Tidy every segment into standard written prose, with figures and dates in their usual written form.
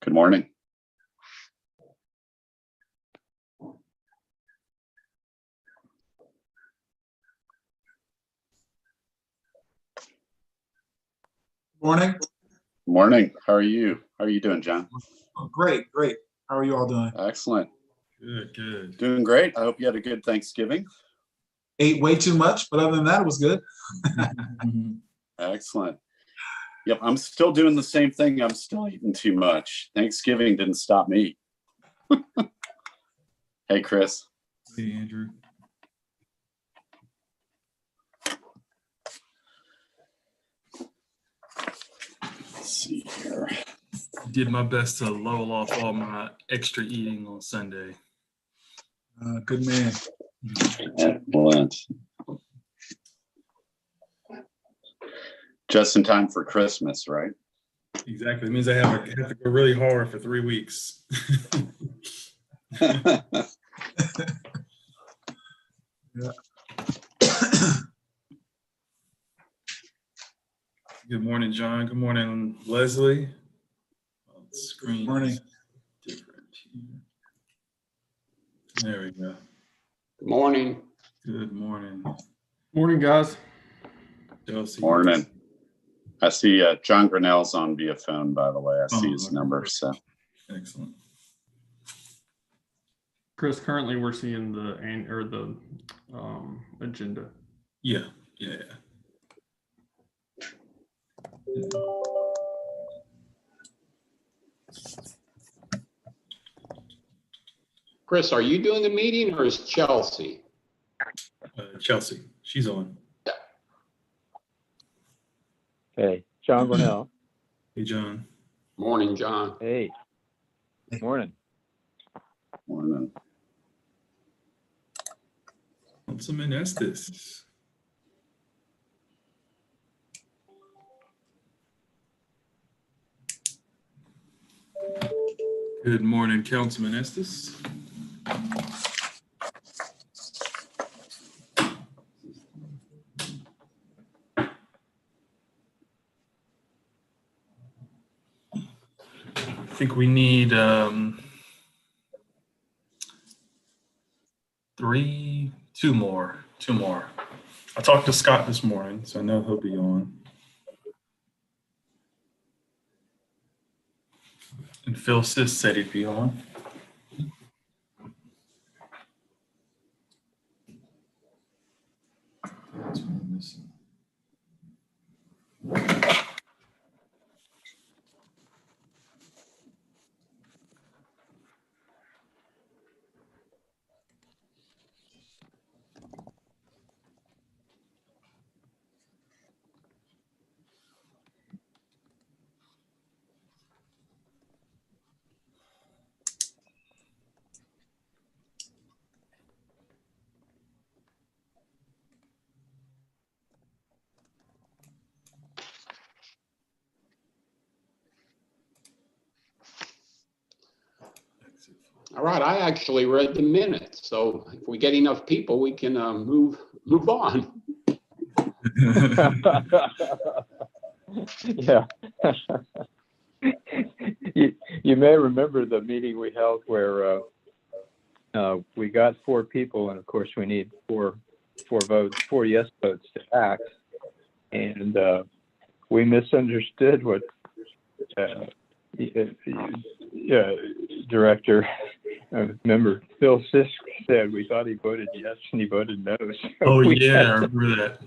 Good morning. Morning. Morning. How are you? How are you doing, John? Oh, great, great. How are you all doing? Excellent. Good. Doing great. I hope you had a good Thanksgiving. Ate way too much, but other than that, it was good. Excellent. Yep, I'm still doing the same thing. I'm still eating too much. Thanksgiving didn't stop me. Hey, Chris. Hey, Andrew. Let's see here. Did my best to lull off all my extra eating on Sunday. Good man. Excellent. Just in time for Christmas, right? Exactly. It means I have to go really hard for 3 weeks. Yeah. Good morning, John. Good morning, Leslie. Oh, the screen Morning. is different here. There we go. Good morning. Good morning, Morning, guys. Chelsea. Morning. I see John Grinnell's on via phone, by the way. I see Oh, his okay. number. So Excellent. Chris, currently we're seeing the agenda. Yeah. Chris, are you doing the meeting or is Chelsea? Chelsea, she's on. Hey, John Grinnell. Hey, John. Morning, John. Hey, morning. morning. Councilman Estes. Good morning, Councilman Estes. I think we need two more. I talked to Scott this morning, so I know he'll be on. And Phil Sis said he'd be on. That's what I'm missing. All right, I actually read the minutes, so if we get enough people, we can move on. Yeah. You may remember the meeting we held where we got 4 people, and of course we need four yes votes to act, and we misunderstood what Director member Phil Sisk said. We thought he voted yes and he voted no. So Oh yeah, I remember that.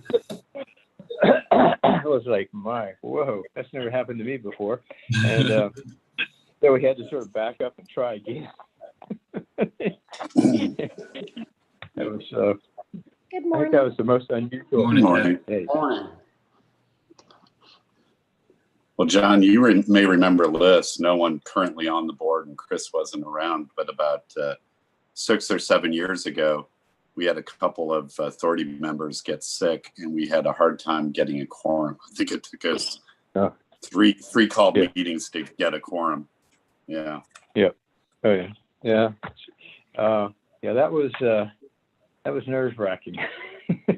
I was like, whoa, that's never happened to me before. And so we had to sort of back up and try again. That was Good I morning. think that was the most unusual. Morning. Hey. Morning. Well, John, you may remember this. No one currently on the board, and Chris wasn't around, but about 6 or 7 years ago, we had a couple of authority members get sick, and we had a hard time getting a quorum. I think it took us three called meetings to get a quorum. Yeah. Yep. Oh yeah. Yeah. Yeah. That was nerve-wracking.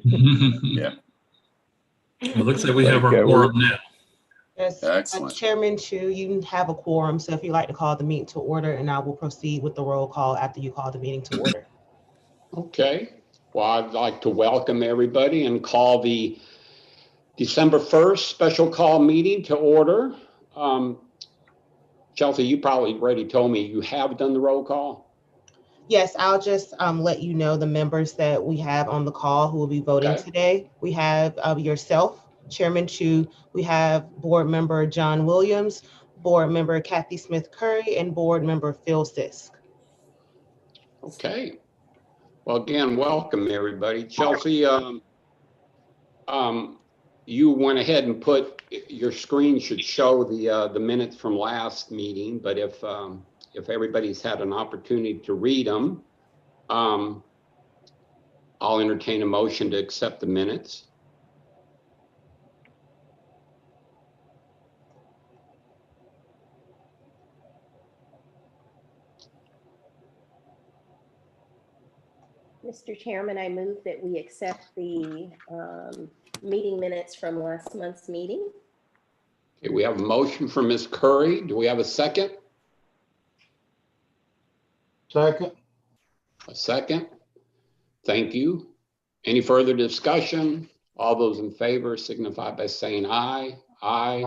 Yeah. Well, it looks like we have our quorum now. Yes, Excellent. Chairman Chu, you have a quorum, so if you'd like to call the meeting to order, and I will proceed with the roll call after you call the meeting to order. Okay, well, I'd like to welcome everybody and call the December 1st special call meeting to order. Chelsea, you probably already told me you have done the roll call. Yes, I'll just let you know the members that we have on the call who will be voting Okay. today. We have yourself, Chairman Chu. We have Board Member John Williams, Board Member Kathy Smith Curry, and Board Member Phil Sisk. Okay. Well, again, welcome everybody. Chelsea, you went ahead and put, your screen should show the minutes from last meeting, but if everybody's had an opportunity to read them, I'll entertain a motion to accept the minutes. Mr. Chairman, I move that we accept the meeting minutes from last month's meeting. Okay, we have a motion from Ms. Curry. Do we have a second? Second. A second. Thank you. Any further discussion? All those in favor signify by saying aye. Aye.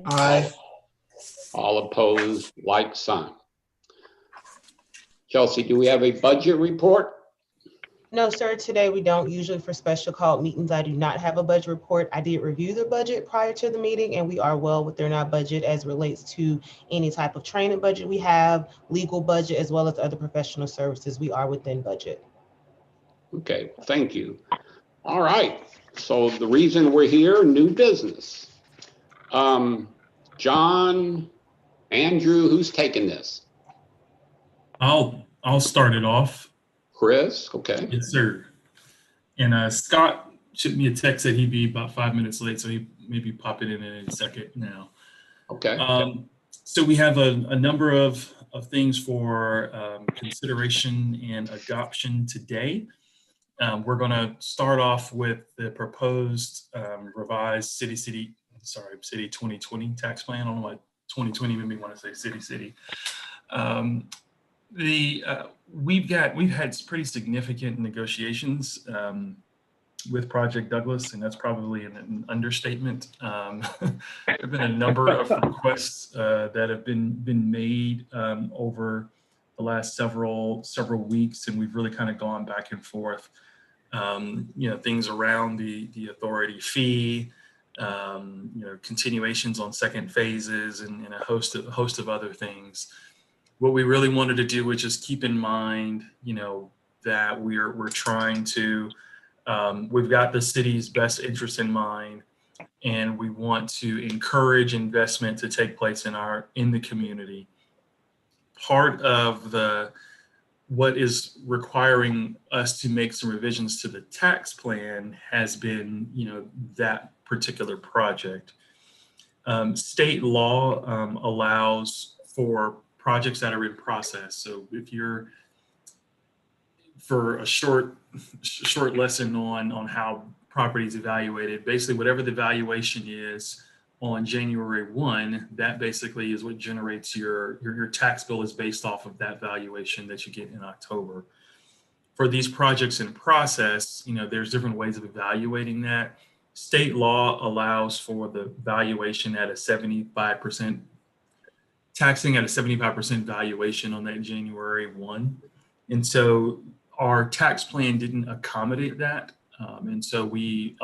Aye. All opposed, like sign. Chelsea, do we have a budget report? No, sir, today we don't. Usually for special call meetings, I do not have a budget report. I did review the budget prior to the meeting, and we are well within our budget as relates to any type of training budget we have, legal budget, as well as other professional services. We are within budget. Okay, thank you. All right, so the reason we're here, new business. John, Andrew, who's taking this? I'll start it off. Chris, okay. Yes, sir. And Scott sent me a text that he'd be about 5 minutes late, so he may be popping in a second now. Okay. So we have a number of things for consideration and adoption today. We're going to start off with the proposed revised City 2020 tax plan. I don't know why 2020 made me want to say city. We've had pretty significant negotiations with Project Douglas, and that's probably an understatement. There have been a number of requests that have been made over the last several weeks, and we've really kind of gone back and forth. Things around the authority fee, continuations on second phases, and a host of other things. What we really wanted to do was just keep in mind, that we're trying to, we've got the city's best interest in mind, and we want to encourage investment to take place in the community. Part of what is requiring us to make some revisions to the tax plan has been, that particular project. State law allows for projects that are in process. So if you're, for a short lesson on how property is evaluated, basically whatever the valuation is on January 1, that basically is what generates your tax bill is based off of that valuation that you get in October. For these projects in process, there's different ways of evaluating that. State law allows for the valuation at a 75%, taxing at a 75% valuation on that January 1. And so our tax plan didn't accommodate that. And so we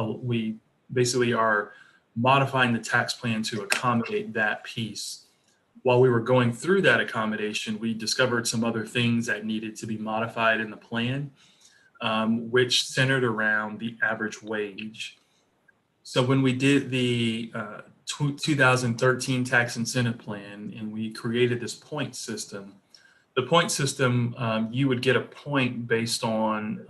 basically are modifying the tax plan to accommodate that piece. While we were going through that accommodation, we discovered some other things that needed to be modified in the plan, which centered around the average wage. So when we did the 2013 tax incentive plan and we created this point system, the point system, you would get a point based on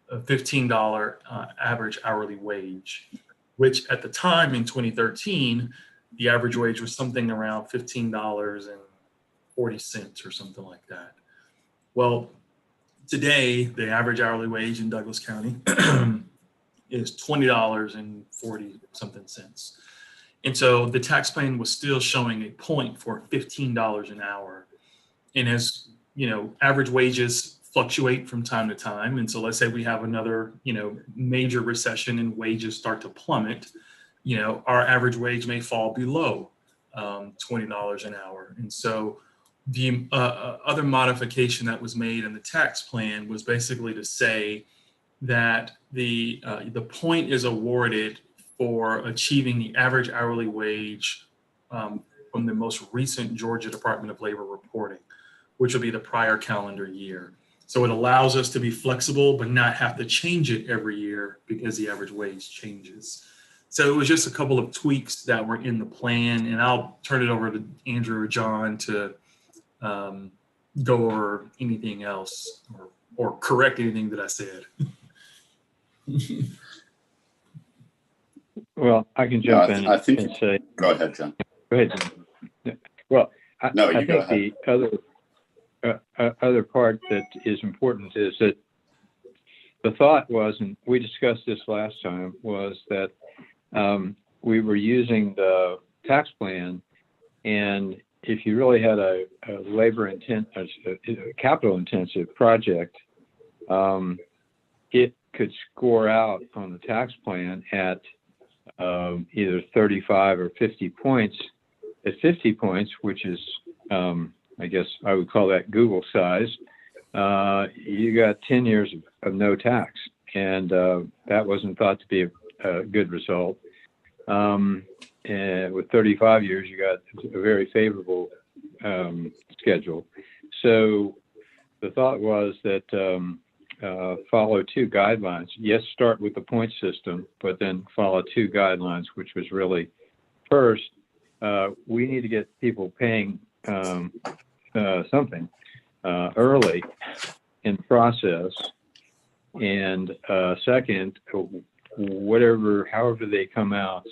a $15 average hourly wage, which at the time in 2013, the average wage was something around $15.40 or something like that. Well, today, the average hourly wage in Douglas County is $20.40 something cents. And so the tax plan was still showing a point for $15 an hour. And as you know, average wages fluctuate from time to time. And so let's say we have another, major recession and wages start to plummet, our average wage may fall below $20 an hour. And so the other modification that was made in the tax plan was basically to say that the point is awarded for achieving the average hourly wage from the most recent Georgia Department of Labor reporting, which will be the prior calendar year. So it allows us to be flexible, but not have to change it every year because the average wage changes. So it was just a couple of tweaks that were in the plan, and I'll turn it over to Andrew or John to go over anything else or correct anything that I said. Well, I can jump No, in I think- and say, Go ahead, John. go ahead. Jim. Well, No, I you go think the other part that is important is that the thought was, and we discussed this last time, was that we were using the tax plan, and if you really had a capital intensive project, it could score out on the tax plan at either 35 or 50 points. At 50 points, which is, I guess I would call that Google size, you got 10 years of no tax. And that wasn't thought to be a good result. And with 35 years, you got a very favorable schedule. So the thought was that follow two guidelines. Yes, start with the point system, but then follow two guidelines, which was really, first, we need to get people paying something early in the process. And second, however they come out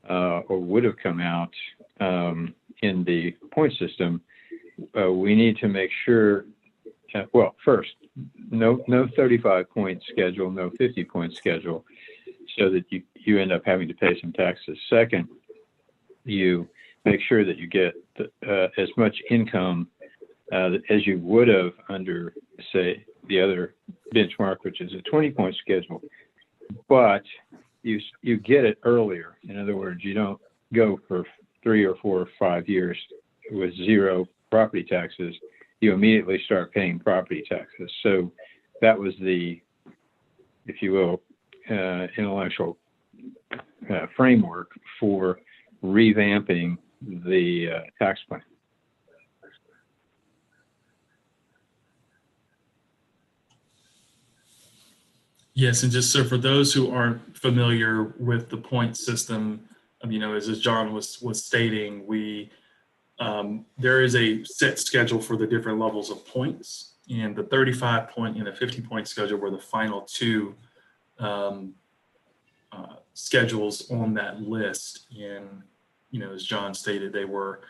or would have come out in the point system, we need to make sure, well, first, no 35-point schedule, no 50-point schedule, so that you end up having to pay some taxes. Second, you make sure that you get as much income as you would have under, say, the other benchmark, which is a 20-point schedule, but you get it earlier. In other words, you don't go for 3 or 4 or 5 years with zero property taxes. You immediately start paying property taxes. So that was the, if you will, intellectual framework for revamping the tax plan. Yes, and just so for those who aren't familiar with the point system, as John was stating, there is a set schedule for the different levels of points, and the 35-point and the 50-point schedule were the final two schedules on that list. And as John stated, they were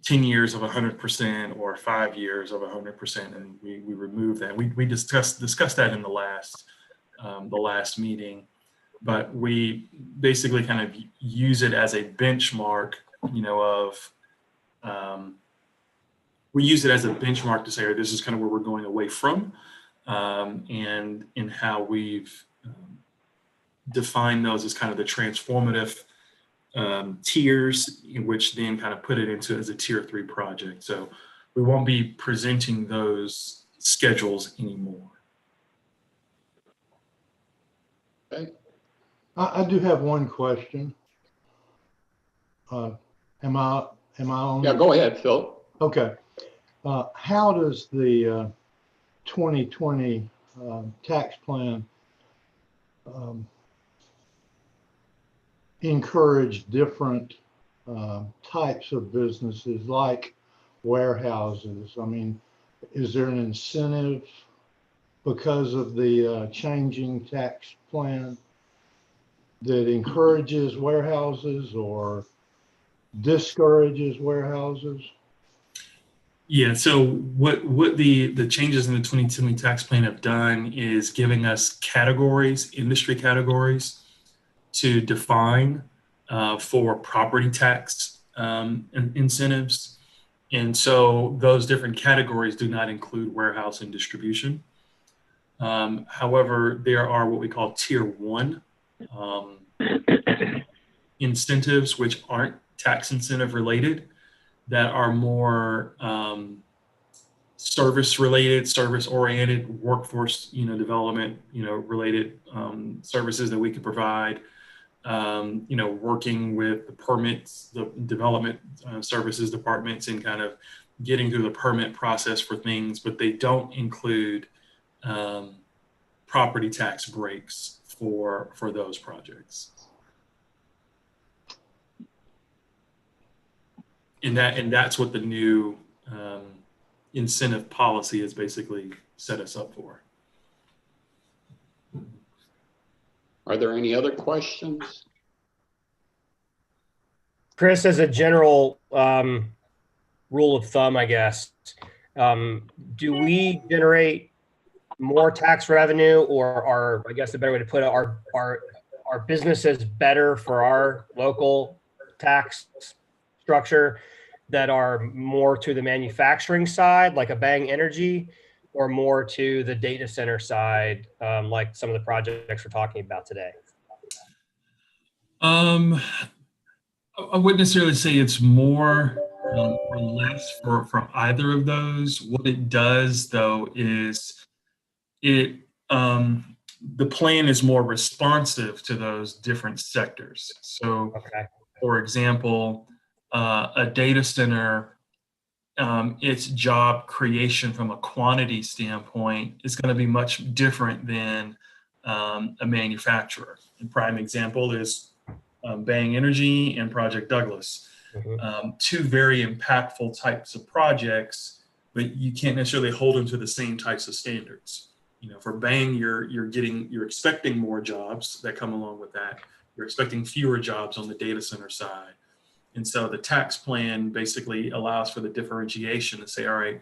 10 years of 100% or 5 years of 100%, and we removed that. We discussed that in the last meeting, but we basically kind of use it as a benchmark, we use it as a benchmark to say, this is kind of where we're going away from, and in how we've defined those as kind of the transformative tiers, in which then kind of put it into as a tier 3 project. So we won't be presenting those schedules anymore. Okay. I do have one question. Am I on? Yeah, go ahead, Phil. Okay. How does the 2020 tax plan encourage different types of businesses like warehouses? I mean, is there an incentive because of the changing tax plan that encourages warehouses or discourages warehouses? Yeah, so what the changes in the 2020 tax plan have done is giving us categories, industry categories, to define for property tax incentives. And so those different categories do not include warehouse and distribution. However, there are what we call tier 1 incentives, which aren't tax incentive related, that are more service related, service oriented, workforce, development, related services that we could provide. Working with the permits, the development services departments, and kind of getting through the permit process for things, but they don't include property tax breaks for those projects. And that's what the new incentive policy has basically set us up for. Are there any other questions? Chris, as a general rule of thumb, I guess, do we generate more tax revenue, or I guess the better way to put it, are businesses better for our local tax structure that are more to the manufacturing side, like a Bang Energy, or more to the data center side, like some of the projects we're talking about today? I wouldn't necessarily say it's more or less for either of those. What it does, though, is the plan is more responsive to those different sectors. So, Okay. for example, a data center, its job creation from a quantity standpoint is going to be much different than a manufacturer. A prime example is Bang Energy and Project Douglas. Two very impactful types of projects, but you can't necessarily hold them to the same types of standards. For Bang, you're expecting more jobs that come along with that. You're expecting fewer jobs on the data center side. And so the tax plan basically allows for the differentiation to say, all right,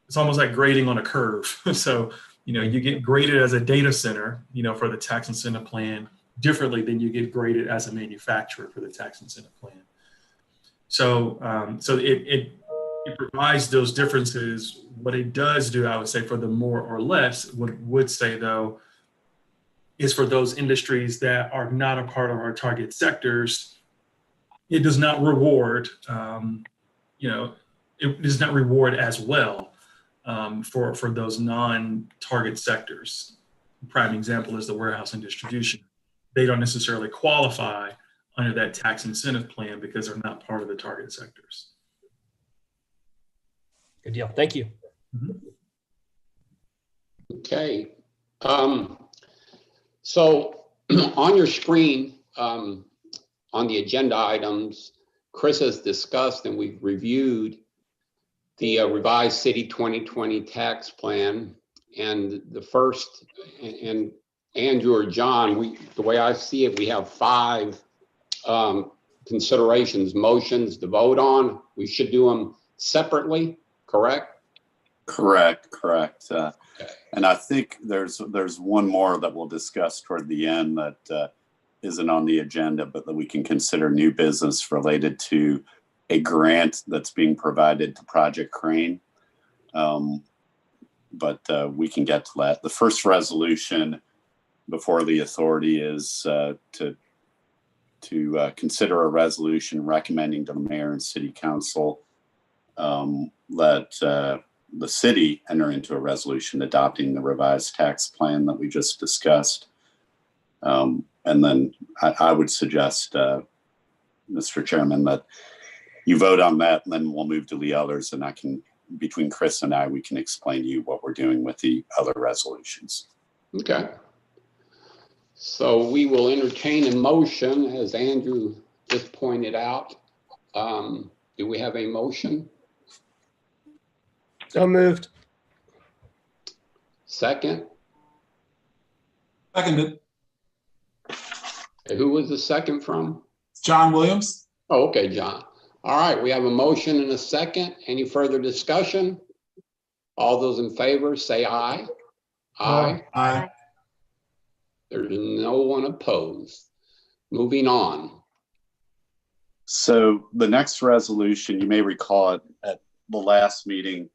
it's almost like grading on a curve. So, you get graded as a data center, for the tax incentive plan differently than you get graded as a manufacturer for the tax incentive plan. So, it provides those differences. What it does do, I would say, for the more or less, what it would say though, is for those industries that are not a part of our target sectors, it does not reward, it does not reward as well for those non-target sectors. Prime example is the warehouse and distribution. They don't necessarily qualify under that tax incentive plan because they're not part of the target sectors. Good deal. Thank you. Okay. So on your screen, on the agenda items, Chris has discussed and we've reviewed the revised city 2020 tax plan. And the first, and Andrew or John, the way I see it, we have 5 considerations, motions to vote on. We should do them separately, correct? Correct. And I think there's one more that we'll discuss toward the end that isn't on the agenda, but that we can consider new business related to a grant that's being provided to Project Crane. But we can get to that. The first resolution before the authority is to consider a resolution recommending to the mayor and city council that the city enter into a resolution adopting the revised tax plan that we just discussed. And then I would suggest, Mr. Chairman, that you vote on that, and then we'll move to the others, and between Chris and I, we can explain to you what we're doing with the other resolutions. Okay. So we will entertain a motion, as Andrew just pointed out. Do we have a motion? So moved. Second? Seconded. Who was the second from? John Williams. Oh, okay, John. All right, we have a motion and a second. Any further discussion? All those in favor say aye. Aye. Aye. There's no one opposed. Moving on. So the next resolution, you may recall it at the last meeting,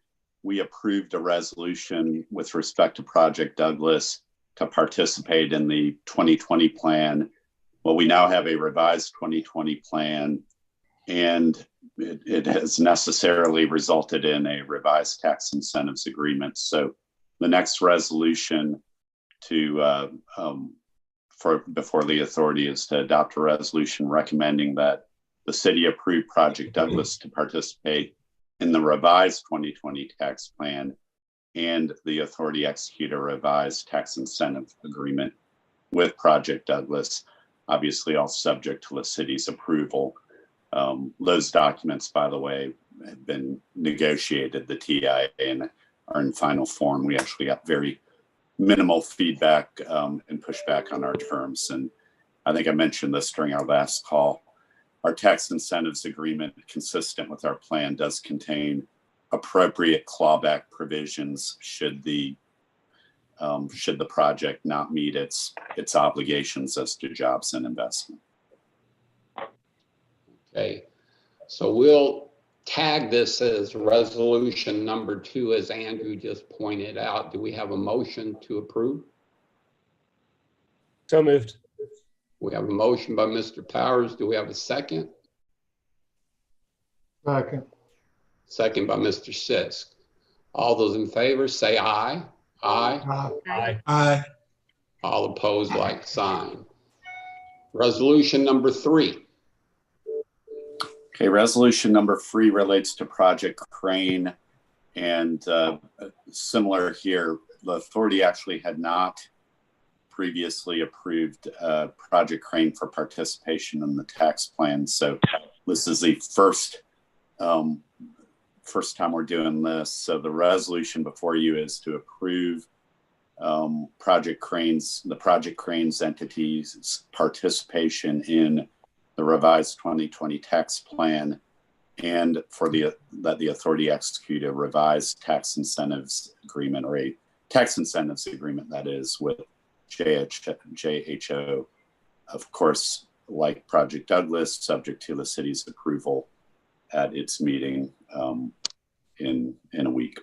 we approved a resolution with respect to Project Douglas to participate in the 2020 plan. Well, we now have a revised 2020 plan, and it has necessarily resulted in a revised tax incentives agreement. So the next resolution before the authority is to adopt a resolution recommending that the city approve Project Douglas to participate in the revised 2020 tax plan, and the authority execute a revised tax incentive agreement with Project Douglas, obviously all subject to the city's approval. Those documents, by the way, have been negotiated, the TIA, and are in final form. We actually got very minimal feedback and pushback on our terms. And I think I mentioned this during our last call. Our tax incentives agreement, consistent with our plan, does contain appropriate clawback provisions should the project not meet its obligations as to jobs and investment. Okay, so we'll tag this as resolution number 2, as Andrew just pointed out. Do we have a motion to approve? So moved. We have a motion by Mr. Powers. Do we have a second? Second. Second by Mr. Sisk. All those in favor say aye. Aye. Aye. Aye. All opposed, like sign. Resolution number 3. Okay, resolution number 3 relates to Project Crane, and similar here, the authority actually had not previously approved Project Crane for participation in the tax plan. So this is the first time we're doing this. So the resolution before you is to approve Project Crane's entities' participation in the revised 2020 tax plan, and that the authority execute a revised tax incentives agreement, or a tax incentives agreement, that is, with JHO, of course, like Project Douglas, subject to the city's approval at its meeting in a week.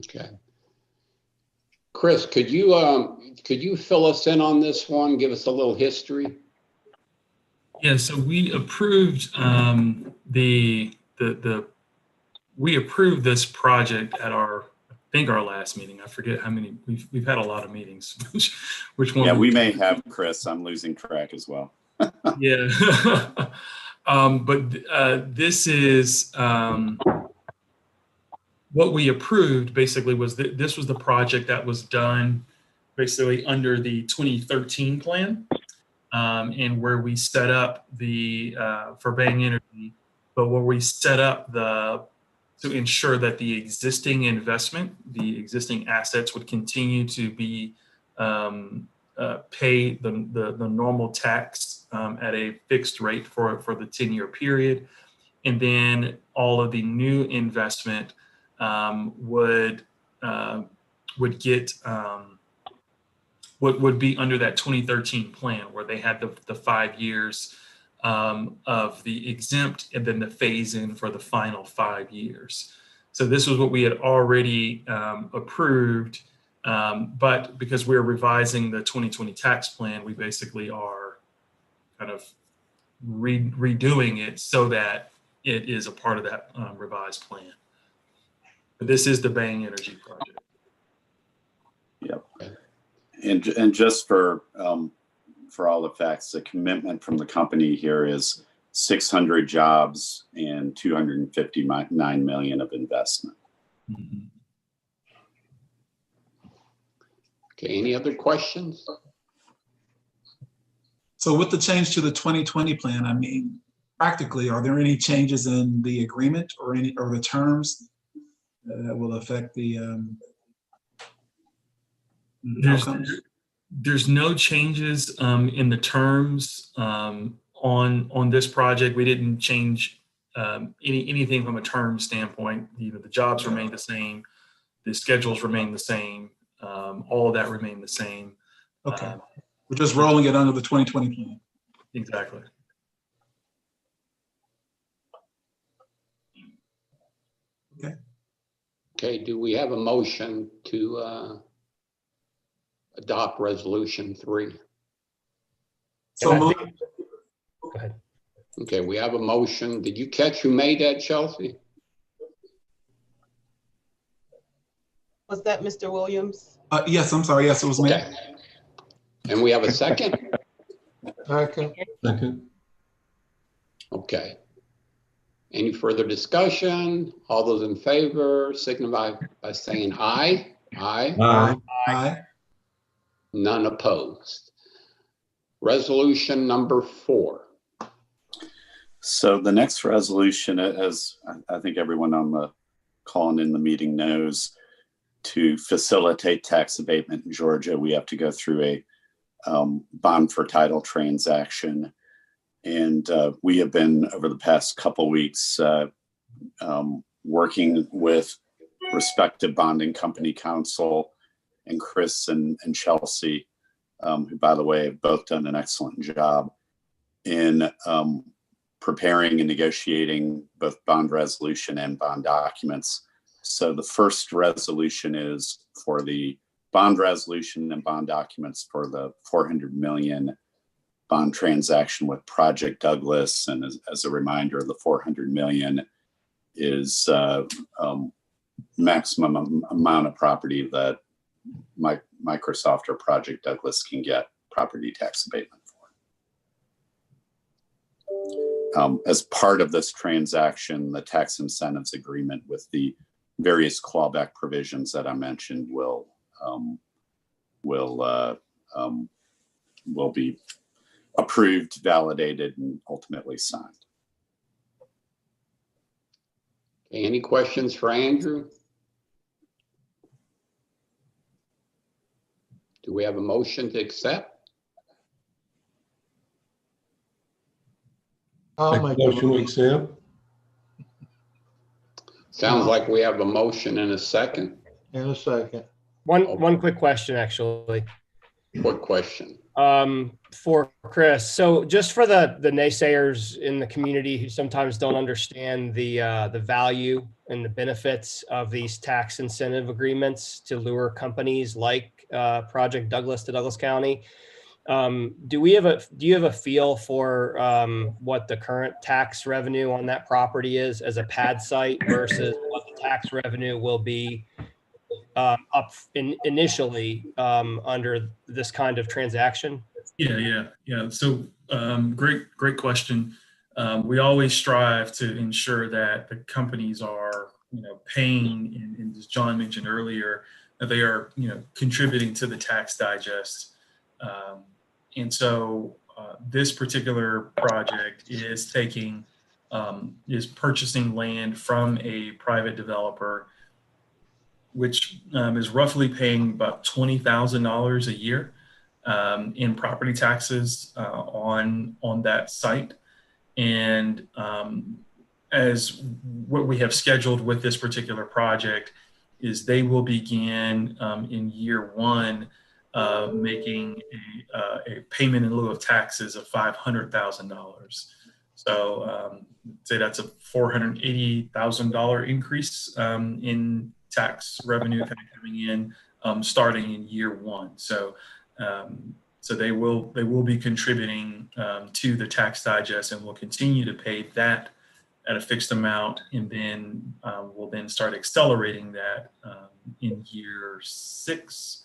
Okay. Chris, could you fill us in on this one? Give us a little history. Yeah, so we approved we approved this project at our last meeting. I forget how many. We've had a lot of meetings. Which one? Yeah, we may have, Chris. I'm losing track as well. Yeah. But this is what we approved. Basically, was that this was the project that was done basically under the 2013 plan. And where we set up for Bang Energy, but where we set up to ensure that the existing investment, the existing assets would continue to be pay the normal tax at a fixed rate for the 10-year period. And then all of the new investment would be under that 2013 plan, where they had the 5 years of the exempt and then the phase in for the final 5 years. So this was what we had already approved, but because we're revising the 2020 tax plan, we basically are kind of redoing it so that it is a part of that revised plan. But this is the Bang Energy project. Yep. And just for all the facts, the commitment from the company here is 600 jobs and $259 million of investment. Mm-hmm. Okay, any other questions? So with the change to the 2020 plan, I mean, practically, are there any changes in the agreement or the terms that will affect the outcomes? There's no changes in the terms on this project. We didn't change anything from a term standpoint. The jobs remain the same, the schedules remain the same, all of that remained the same. Okay, we're just rolling it under the 2020 plan. Exactly. Okay, do we have a motion to adopt resolution 3? So And I moved. think- Go ahead. Okay, we have a motion. Did you catch who made that, Chelsea? Was that Mr. Williams? Yes, I'm sorry. Yes, it was me. Okay. And we have a second? Second. Second. Okay. Any further discussion? All those in favor signify by saying aye. Aye. Aye. None opposed. Resolution number 4. So the next resolution, as I think everyone on the call and in the meeting knows, to facilitate tax abatement in Georgia, we have to go through a bond for title transaction. And we have been, over the past couple weeks, working with respective bonding company counsel and Chris and Chelsea, who, by the way, have both done an excellent job in preparing and negotiating both bond resolution and bond documents. So the first resolution is for the bond resolution and bond documents for the $400 million bond transaction with Project Douglas. And as a reminder, the $400 million is maximum amount of property that Microsoft or Project Douglas can get property tax abatement for. As part of this transaction, the tax incentives agreement with the various clawback provisions that I mentioned will be approved, validated, and ultimately signed. Any questions for Andrew? Do we have a motion to accept? I'll make the motion. accept. Sounds like we have a motion and a second. In a second. One quick question, actually, What question? for Chris. So just for the naysayers in the community who sometimes don't understand the value and the benefits of these tax incentive agreements to lure companies like Project Douglas to Douglas County, do you have a feel for what the current tax revenue on that property is as a pad site versus what the tax revenue will be initially under this kind of transaction? Yeah. So great question. We always strive to ensure that the companies are, paying, and as John mentioned earlier, that they are, contributing to the tax digest. And so this particular project is purchasing land from a private developer, which is roughly paying about $20,000 a year in property taxes on that site. And as what we have scheduled with this particular project is they will begin in year 1 making a payment in lieu of taxes of $500,000. So say that's a $480,000 increase in tax revenue kind of coming in starting in year 1. So they will be contributing to the tax digest, and will continue to pay that at a fixed amount, and then we'll then start accelerating that in year 6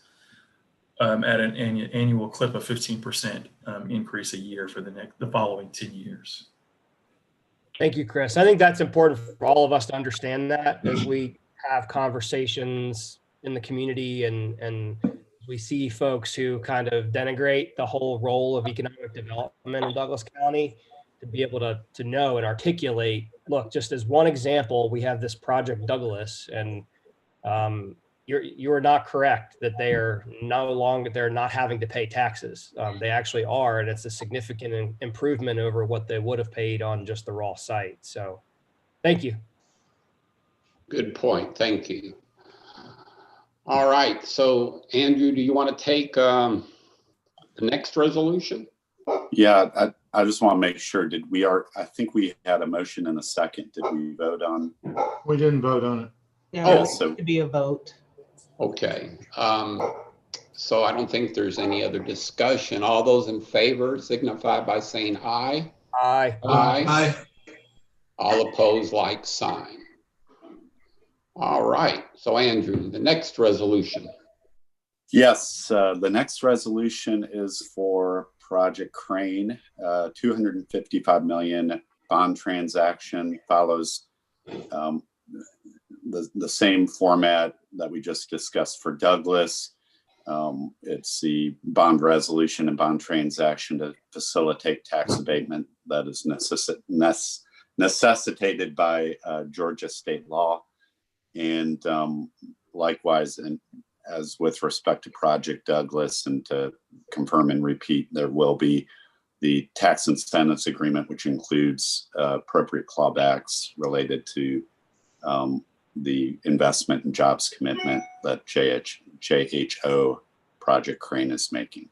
at an annual clip of 15% increase a year for the following 10 years. Thank you, Chris. I think that's important for all of us to understand that as we have conversations in the community and we see folks who kind of denigrate the whole role of economic development in Douglas County, to be able to know and articulate, look, just as one example, we have this Project Douglas, and you are not correct that they're not having to pay taxes. They actually are, and it's a significant improvement over what they would have paid on just the raw site. So thank you. Good point. Thank you. All right. So Andrew, do you want to take the next resolution? Yeah, I just want to make sure, I think we had a motion and a second. Did we vote on? We didn't vote on it. No, Yeah, it so- could be a vote. Okay. So I don't think there's any other discussion. All those in favor signify by saying aye. Aye. Aye. Aye. All opposed, like sign. All right. So Andrew, the next resolution. Yes, the next resolution is for Project Crane. 255 million bond transaction follows the same format that we just discussed for Douglas. It's the bond resolution and bond transaction to facilitate tax abatement that is necessitated by Georgia state law. And likewise, and as with respect to Project Douglas, and to confirm and repeat, there will be the tax incentives agreement, which includes appropriate clawbacks related to the investment and jobs commitment that JHO Project Crane is making.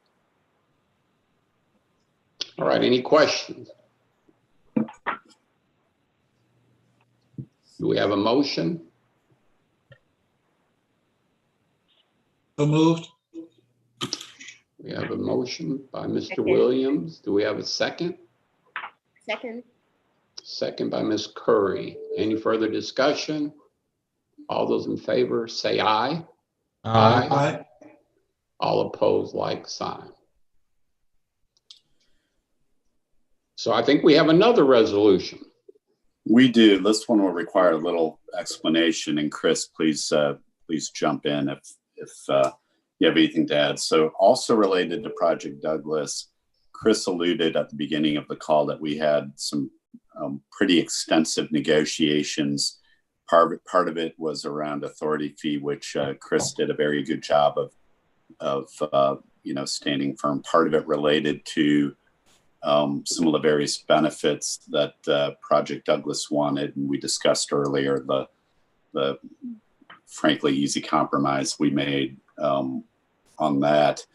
All right, any questions? Do we have a motion? So moved. We have a motion by Mr. Second. Williams. Do we have a second? Second. Second by Ms. Curry. Any further discussion? All those in favor say aye. Aye. All opposed, like sign. So I think we have another resolution. We do. This one will require a little explanation, and Chris, please jump in if you have anything to add. So also related to Project Douglas, Chris alluded at the beginning of the call that we had some pretty extensive negotiations. Part of it was around authority fee, which Chris did a very good job of standing firm. Part of it related to some of the various benefits that Project Douglas wanted, and we discussed earlier the frankly easy compromise we made on that.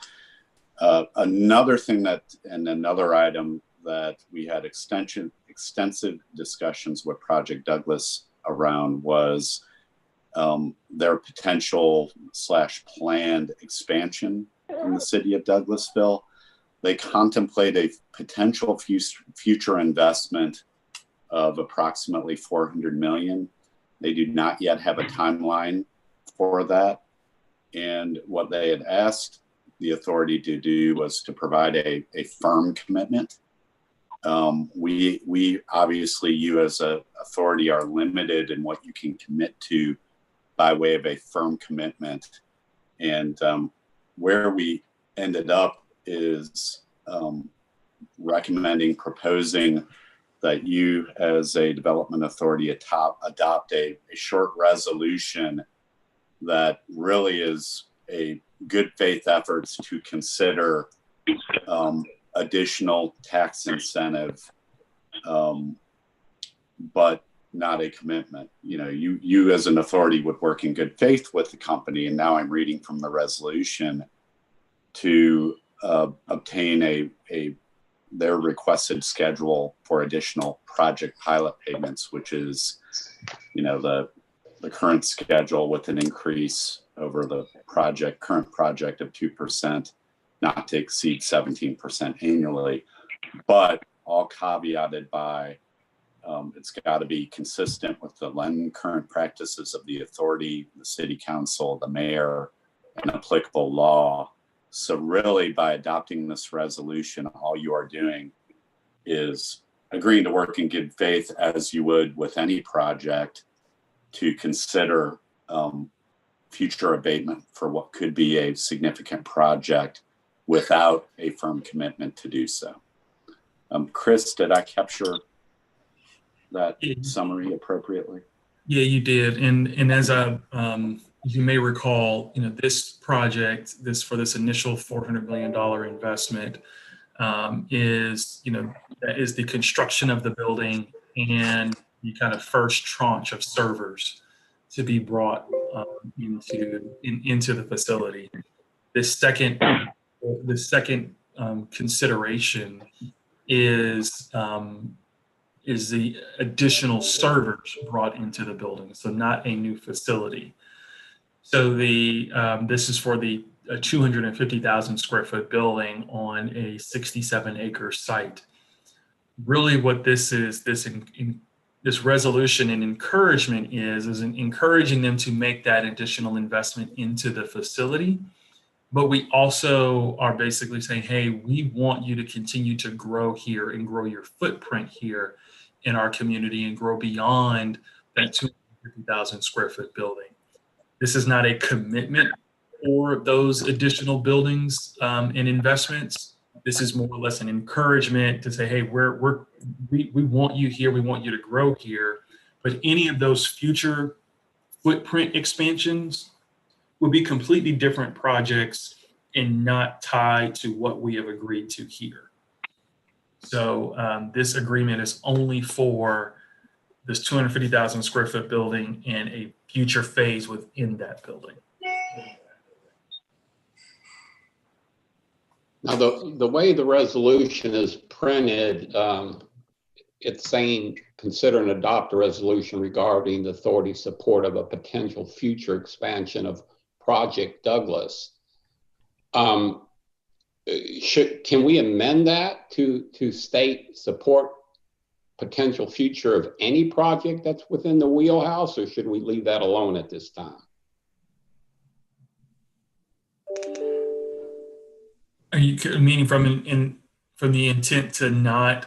Another thing another item that we had extensive discussions with Project Douglas around was their potential / planned expansion in the city of Douglasville. They contemplate a potential future investment of approximately $400 million. They do not yet have a timeline for that. And what they had asked the authority to do was to provide a firm commitment. We obviously, you as an authority are limited in what you can commit to by way of a firm commitment. And where we ended up is proposing that you as a development authority adopt a short resolution that really is a good faith efforts to consider additional tax incentive, but not a commitment. You as an authority would work in good faith with the company. And now I'm reading from the resolution to obtain their requested schedule for additional project pilot payments, which is, the current schedule with an increase over the current project of 2%, not to exceed 17% annually, but all caveated by it's got to be consistent with the current practices of the authority, the city council, the mayor, and applicable law. So really, by adopting this resolution, all you are doing is agreeing to work in good faith as you would with any project to consider future abatement for what could be a significant project without a firm commitment to do so. Chris, did I capture that summary appropriately? Yeah, you did. And as you may recall, this project, for this initial $400 million investment is the construction of the building and the kind of first tranche of servers to be brought into the facility. The second consideration is the additional servers brought into the building, so not a new facility. So this is for the 250,000 square foot building on a 67-acre site. Really, what this is, this resolution and encouragement is encouraging them to make that additional investment into the facility. But we also are basically saying, hey, we want you to continue to grow here and grow your footprint here in our community and grow beyond that 250,000 square foot building. This is not a commitment for those additional buildings and investments. This is more or less an encouragement to say, hey, we want you here. We want you to grow here. But any of those future footprint expansions will be completely different projects and not tied to what we have agreed to here. So this agreement is only for this 250,000 square foot building and a future phase within that building. Now, the way the resolution is printed, it's saying, consider and adopt a resolution regarding the authority's support of a potential future expansion of Project Douglas. Can we amend that to state support potential future of any project that's within the wheelhouse, or should we leave that alone at this time? Are you meaning from the intent to not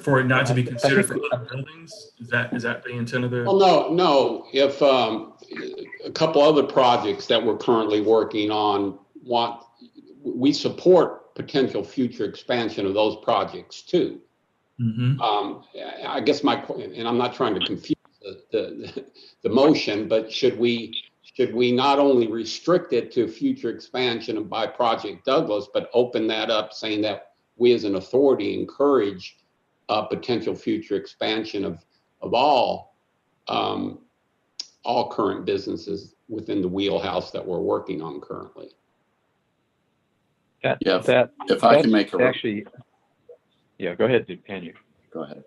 for it not to be considered for other buildings? Is that the intent of the? Well, no. If a couple other projects that we're currently working on we support potential future expansion of those projects too. Mm-hmm. I guess and I'm not trying to confuse the motion, but should we not only restrict it to future expansion by Project Douglas, but open that up, saying that we as an authority encourage potential future expansion of all current businesses within the wheelhouse that we're working on currently? If I can make actually, yeah, go ahead, Daniel. Go ahead.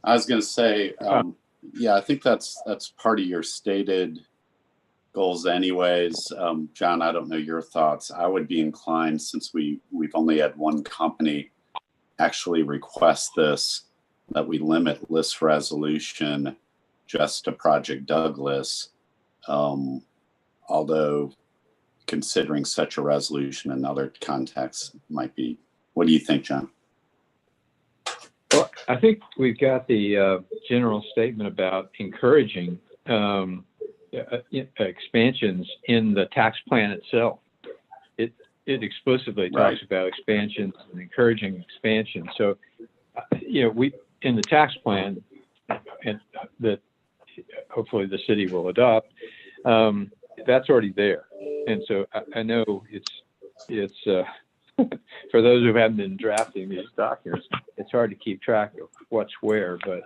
I was going to say, yeah, I think that's part of your stated goals anyways. John, I don't know your thoughts. I would be inclined, since we've only had one company actually request this, that we limit this resolution just to Project Douglas. Although considering such a resolution in other contexts might be. What do you think, John? Well, I think we've got the general statement about encouraging expansions in the tax plan itself. It explicitly talks about expansions and encouraging expansion. So, we in the tax plan, and that hopefully the city will adopt, that's already there. And so I know it's for those who haven't been drafting these documents, it's hard to keep track of what's where, but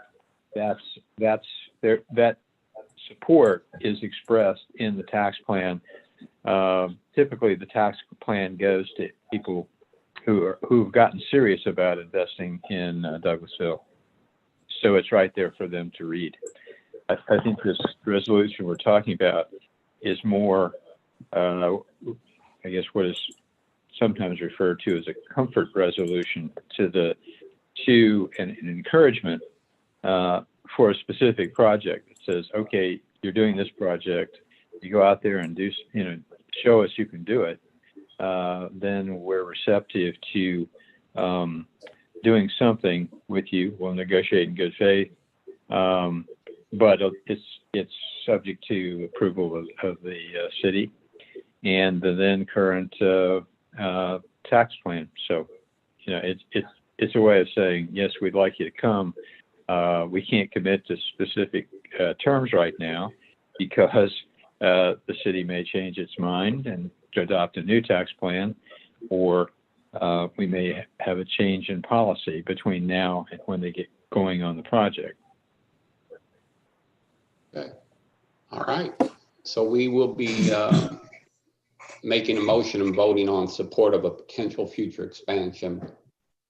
that's there. That support is expressed in the tax plan. Typically, the tax plan goes to people who've gotten serious about investing in Douglasville, so it's right there for them to read. I think this resolution we're talking about is more, I guess, what is sometimes referred to as a comfort resolution to an encouragement for a specific project. It says, okay, you're doing this project, you go out there and do, show us you can do it. Then we're receptive to doing something with you. We'll negotiate in good faith, but it's subject to approval of the city and the then current tax plan. So, it's a way of saying, yes, we'd like you to come. We can't commit to specific terms right now because the city may change its mind and to adopt a new tax plan, or we may have a change in policy between now and when they get going on the project. Okay. All right. So we will be making a motion and voting on support of a potential future expansion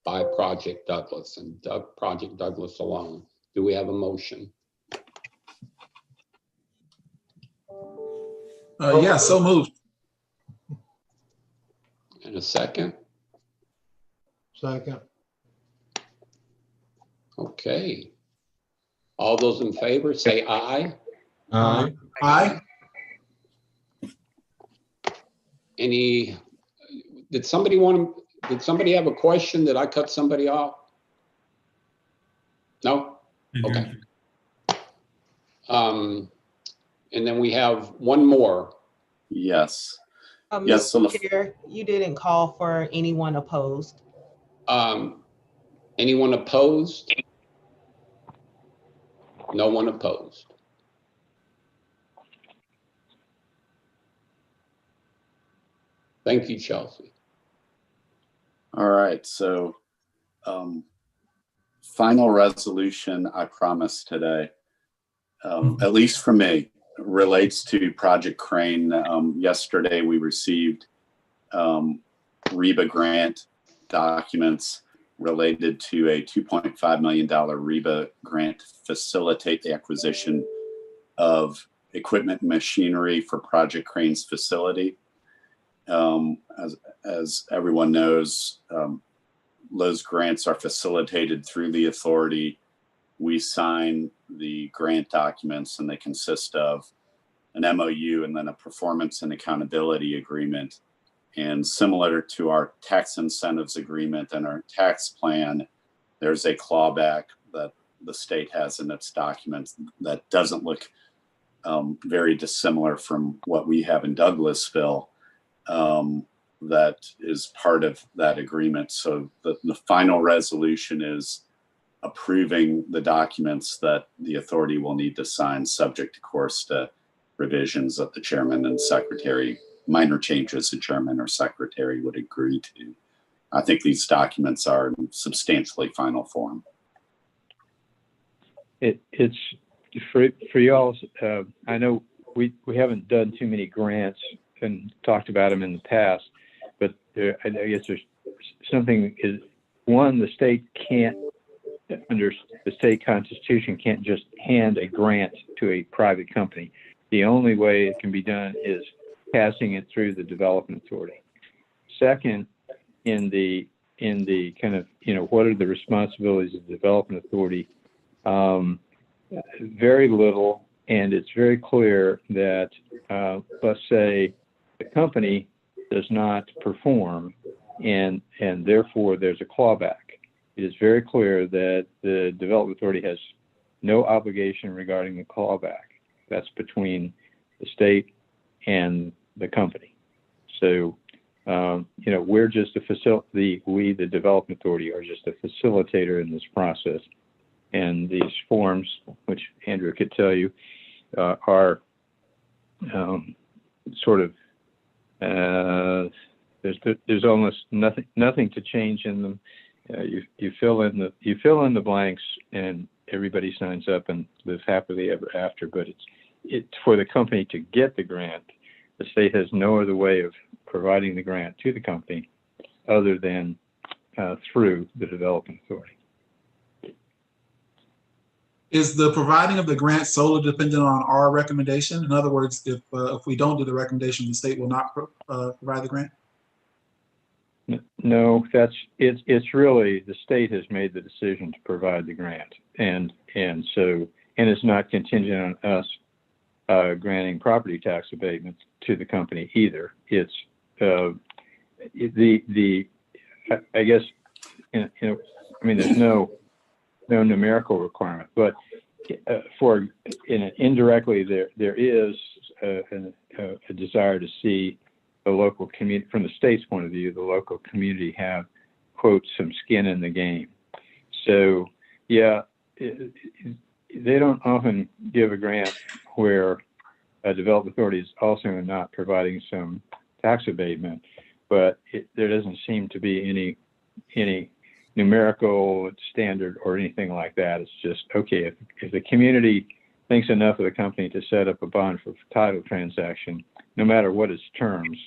by Project Douglas and Project Douglas alone. Do we have a motion? Yeah, so moved. And a second? Second. Okay. All those in favor say aye. Aye. Aye. Any, did somebody have a question? Did I cut somebody off? No? Okay. And then we have one more. Yes. Yes, so Mr. Chair, you didn't call for anyone opposed. Anyone opposed? No one opposed. Thank you, Chelsea. All right, so final resolution I promised today, at least for me, relates to Project Crane. Yesterday we received REBA grant documents related to a $2.5 million REBA grant to facilitate the acquisition of equipment and machinery for Project Crane's facility. As everyone knows, those grants are facilitated through the authority. We sign the grant documents and they consist of an MOU and then a performance and accountability agreement. And similar to our tax incentives agreement and our tax plan, there's a clawback that the state has in its documents that doesn't look very dissimilar from what we have in Douglasville. That is part of that agreement. So the final resolution is approving the documents that the authority will need to sign, subject, of course, to revisions that the chairman and secretary, minor changes the chairman or secretary would agree to. I think these documents are in substantially final form. It's for y'all. I know we haven't done too many grants and talked about them in the past, but I guess there's something is one, the state can't, under the state constitution, can't just hand a grant to a private company. The only way it can be done is passing it through the development authority. Second, in the kind of, what are the responsibilities of the development authority? Very little, and it's very clear that, let's say, the company does not perform, and therefore there's a clawback. It is very clear that the development authority has no obligation regarding the clawback. That's between the state and the company. So, we're just we, the development authority, are just a facilitator in this process. And these forms, which Andrew could tell you, are sort of, there's almost nothing to change in them. You fill in the blanks, and everybody signs up and lives happily ever after. But it's for the company to get the grant. The state has no other way of providing the grant to the company other than through the development authority. Is the providing of the grant solely dependent on our recommendation? In other words, if we don't do the recommendation, the state will not provide the grant? No, it's really the state has made the decision to provide the grant, and it's not contingent on us granting property tax abatement to the company either. It's I guess there's no numerical requirement, but indirectly there is a desire to see the local community, from the state's point of view, the local community have, quote, some skin in the game. So yeah, they don't often give a grant where a development authority is also not providing some tax abatement, but there doesn't seem to be any numerical standard or anything like that. It's just, okay, if the community thinks enough of the company to set up a bond for title transaction, no matter what its terms,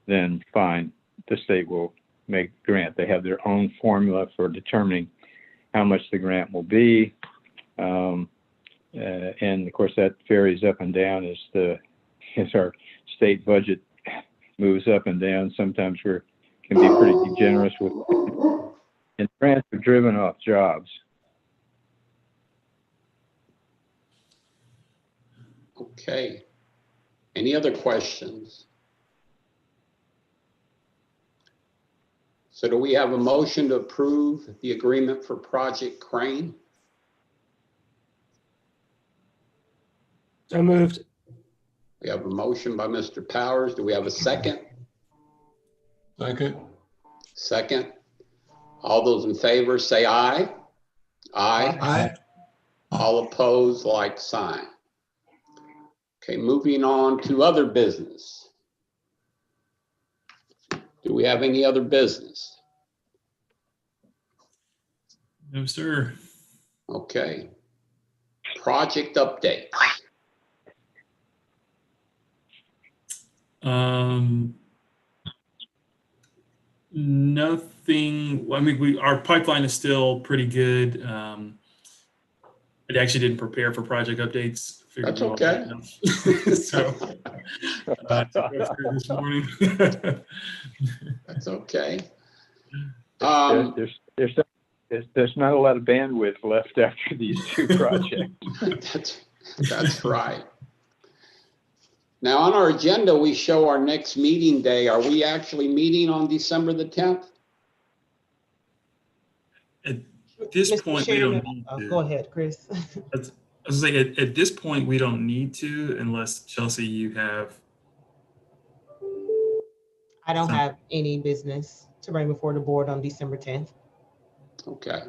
then fine, the state will make grant. They have their own formula for determining how much the grant will be. And of course that varies up and down as our state budget moves up and down. Sometimes we can be pretty generous with, and grants are driven off jobs. Okay. Any other questions? So do we have a motion to approve the agreement for Project Crane? So moved. We have a motion by Mr. Powers. Do we have a second? Second. Second. All those in favor say aye. Aye. Aye. All opposed, like sign. Okay, moving on to other business. Do we have any other business? No, sir. Okay. Project updates. Nothing. I mean, our pipeline is still pretty good. I actually didn't prepare for project updates. Figured That's you all okay. had enough. So to go through this morning. That's okay. There's not a lot of bandwidth left after these two projects. That's right. Now on our agenda, we show our next meeting day. Are we actually meeting on December the 10th? At this Mr. point, we don't Chairman, need to. Go ahead, Chris. I was saying, at this point, we don't need to, unless Chelsea, you have. I don't have any business to bring before the board on December 10th. Okay.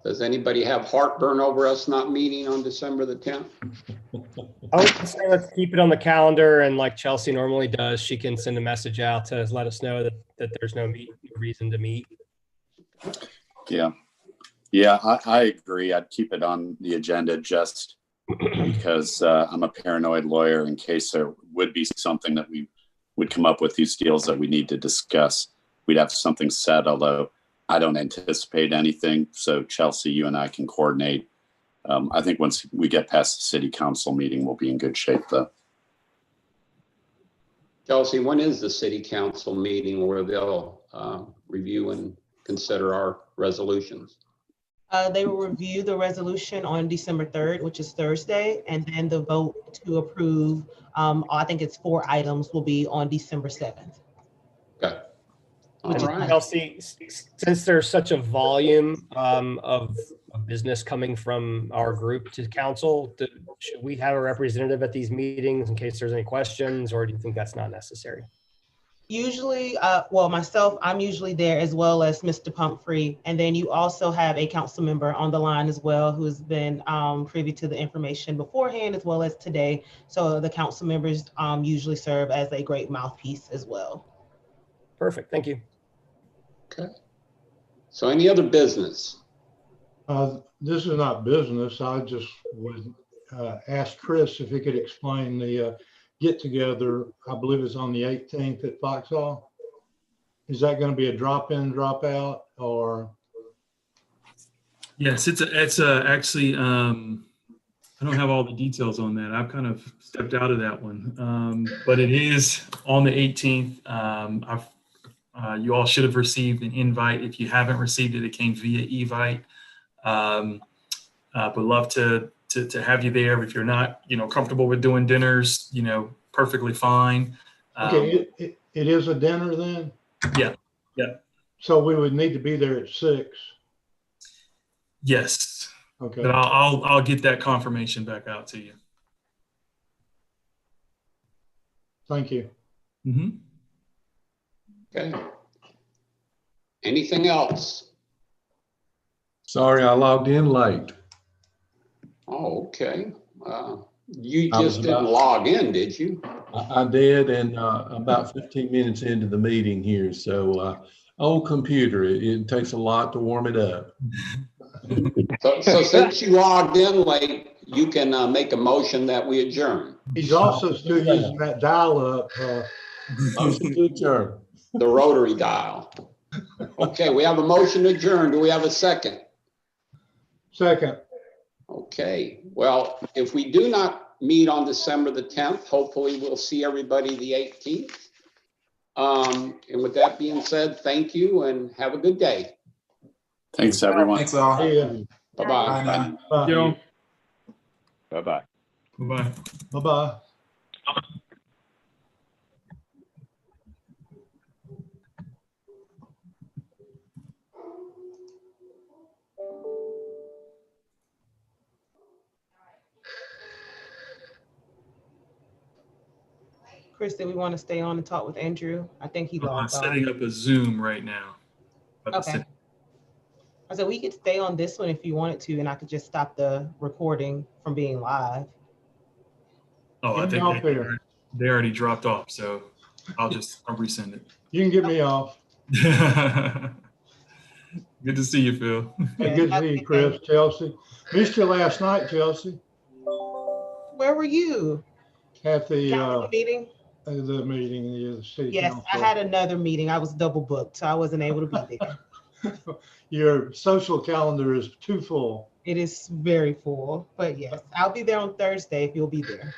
Does anybody have heartburn over us not meeting on December the 10th? I would say let's keep it on the calendar, and like Chelsea normally does, she can send a message out to let us know that there's no reason to meet. Yeah, I agree. I'd keep it on the agenda just because I'm a paranoid lawyer in case there would be something that we would come up with these deals that we need to discuss. We'd have something set, although I don't anticipate anything. So Chelsea, you and I can coordinate. I think once we get past the city council meeting, we'll be in good shape though. Chelsea, when is the city council meeting where they'll review and consider our resolutions? They will review the resolution on December 3rd, which is Thursday, and then the vote to approve, I think it's 4 items, will be on December 7th. Okay. All And right. Chelsea, since there's such a volume of business coming from our group to council, should we have a representative at these meetings in case there's any questions, or do you think that's not necessary? Usually, well, myself, I'm usually there, as well as Mr. Pumphrey. And then you also have a council member on the line as well, who's been privy to the information beforehand as well as today. So the council members usually serve as a great mouthpiece as well. Perfect, thank you. Okay. So any other business? This is not business. I just would ask Chris if he could explain the get together. I believe it's on the 18th at Foxhall. Is that going to be a drop-in, drop-out, or? Yes, it's actually, I don't have all the details on that. I've kind of stepped out of that one. But it is on the 18th. You all should have received an invite. If you haven't received it, it came via Evite. But love to have you there. If you're not, comfortable with doing dinners, perfectly fine. Okay, it is a dinner then? Yeah. So we would need to be there at 6. Yes. Okay. But I'll get that confirmation back out to you. Thank you. Mm-hmm. Okay. Anything else? Sorry, I logged in late. Oh, okay. You just didn't log in, did you? I did, and about 15 minutes into the meeting here. So old computer, it takes a lot to warm it up. So since you logged in late, you can make a motion that we adjourn. He's also still using that dial-up. Motion to adjourn. The rotary dial. Okay, we have a motion to adjourn. Do we have a second? Second. Okay, well, if we do not meet on December the 10th, hopefully we'll see everybody the 18th. And with that being said, thank you and have a good day. Thanks, everyone. Thanks all. See ya. Bye-bye. Bye now. Bye. Yo, Bye-bye. bye-bye. Bye-bye. Chris, did we want to stay on and talk with Andrew? I think he I'm logged off. setting up a Zoom right now. About to Okay. set- I said we could stay on this one if you wanted to, and I could just stop the recording from being live. Oh, I Get me think off there. they already dropped off, so I'll resend it. You can get me off. Good to see you, Phil. Hey, good to see you, Chris. Chelsea. Missed you last night, Chelsea, Where were you? at the Council meeting? meeting, the city Yes, council. I had another meeting. I was double booked, so I wasn't able to be there. Your social calendar is too full. It is very full, but yes, I'll be there on Thursday if you'll be there.